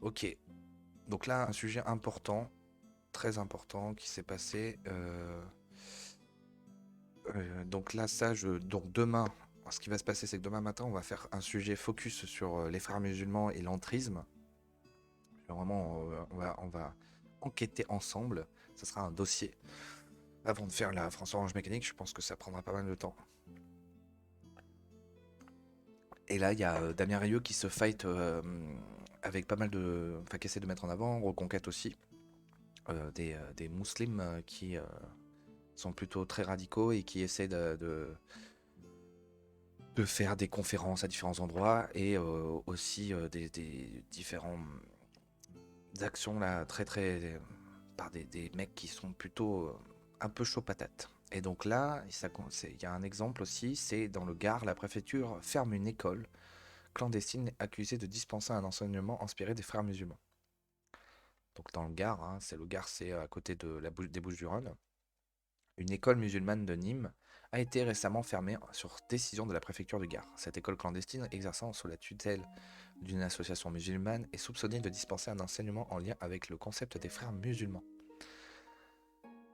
Ok, donc là, un sujet important, très important, qui s'est passé. Donc là, donc demain, ce qui va se passer, c'est que demain matin, on va faire un sujet focus sur les frères musulmans et l'entrisme. Vraiment, on va enquêter ensemble. Ça sera un dossier. Avant de faire la France Orange Mécanique, je pense que ça prendra pas mal de temps. Et là, il y a Damien Rieu qui se fight avec pas mal de. Enfin, qui essaie de mettre en avant, Reconquête aussi, des musulmans qui sont plutôt très radicaux et qui essaient de faire des conférences à différents endroits et aussi des différentes actions là, par des mecs qui sont plutôt un peu chaud patate. Et donc là, il y a un exemple aussi, c'est dans le Gard, la préfecture ferme une école clandestine accusée de dispenser un enseignement inspiré des frères musulmans. Donc dans le Gard, hein, le Gard, c'est à côté des Bouches-du-Rhône. Une école musulmane de Nîmes a été récemment fermée sur décision de la préfecture du Gard. Cette école clandestine, exerçant sous la tutelle d'une association musulmane, est soupçonnée de dispenser un enseignement en lien avec le concept des frères musulmans.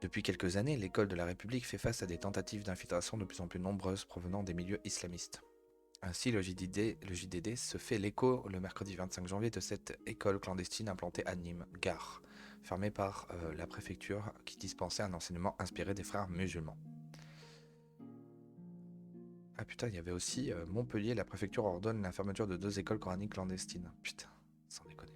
Depuis quelques années, l'école de la République fait face à des tentatives d'infiltration de plus en plus nombreuses provenant des milieux islamistes. Ainsi, le JDD se fait l'écho le mercredi 25 janvier de cette école clandestine implantée à Nîmes, Gare, fermée par la préfecture qui dispensait un enseignement inspiré des frères musulmans. Ah putain, il y avait aussi Montpellier, la préfecture ordonne la fermeture de 2 écoles coraniques clandestines. Putain, sans déconner.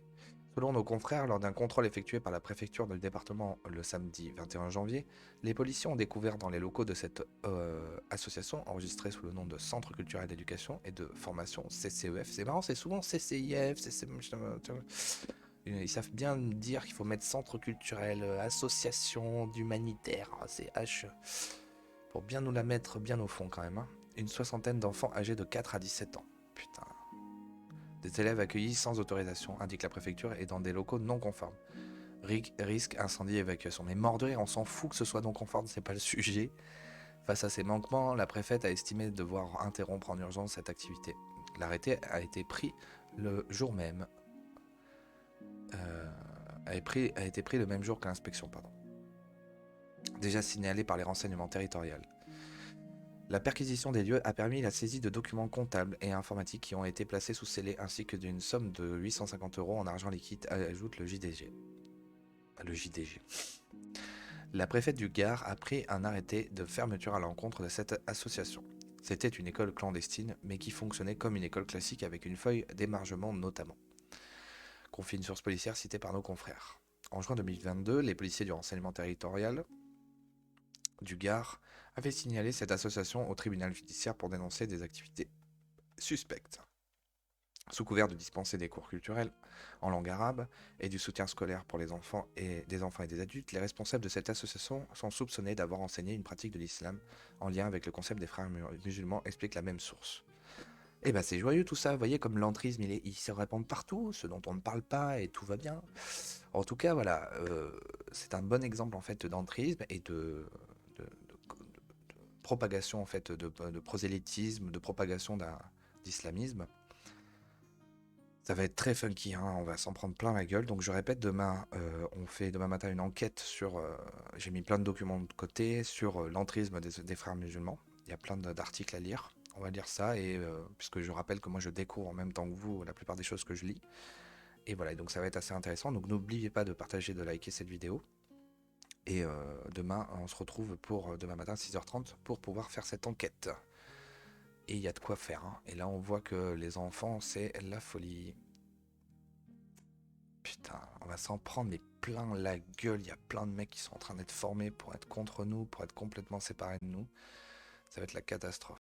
Selon nos confrères, lors d'un contrôle effectué par la préfecture du département le samedi 21 janvier, les policiers ont découvert dans les locaux de cette association, enregistrée sous le nom de Centre culturel d'éducation et de formation CCEF. C'est marrant, c'est souvent CCIF, ils savent bien dire qu'il faut mettre centre culturel, association d'humanitaire, CH, pour bien nous la mettre bien au fond quand même, hein. Une soixantaine d'enfants âgés de 4 à 17 ans. Putain. Des élèves accueillis sans autorisation, indique la préfecture, et dans des locaux non conformes. Risque, incendie, évacuation. Mais mort de rire, on s'en fout que ce soit non conforme, c'est pas le sujet. Face à ces manquements, la préfète a estimé devoir interrompre en urgence cette activité. L'arrêté a été pris le jour même. Euh, a été pris le même jour que l'inspection, pardon. Déjà signalé par les renseignements territoriaux. La perquisition des lieux a permis la saisie de documents comptables et informatiques qui ont été placés sous scellé ainsi que d'une somme de 850 € en argent liquide, ajoute le JDG. Le JDG. La préfète du Gard a pris un arrêté de fermeture à l'encontre de cette association. C'était une école clandestine, mais qui fonctionnait comme une école classique avec une feuille d'émargement notamment. Confie une source policière citée par nos confrères. En juin 2022, les policiers du renseignement territorial du Gard avaient signalé cette association au tribunal judiciaire pour dénoncer des activités suspectes. Sous couvert de dispenser des cours culturels en langue arabe et du soutien scolaire pour les enfants et des adultes, les responsables de cette association sont soupçonnés d'avoir enseigné une pratique de l'islam en lien avec le concept des frères musulmans, explique la même source. Eh ben c'est joyeux tout ça, vous voyez comme l'entrisme il se répand partout, ce dont on ne parle pas et tout va bien. En tout cas voilà, c'est un bon exemple en fait d'entrisme et de propagation en fait de prosélytisme, de propagation d'islamisme. Ça va être très funky, hein, on va s'en prendre plein la gueule. Donc je répète, demain, on fait demain matin une enquête sur... j'ai mis plein de documents de côté sur l'entrisme des frères musulmans. Il y a plein d'articles à lire. On va lire ça, et puisque je rappelle que moi je découvre en même temps que vous la plupart des choses que je lis. Et voilà, donc ça va être assez intéressant. Donc n'oubliez pas de partager, de liker cette vidéo. Et demain, on se retrouve pour demain matin 6h30 pour pouvoir faire cette enquête. Et il y a de quoi faire, hein. Et là on voit que les enfants, c'est la folie. Putain, on va s'en prendre mais plein la gueule. Il y a plein de mecs qui sont en train d'être formés pour être contre nous, pour être complètement séparés de nous. Ça va être la catastrophe.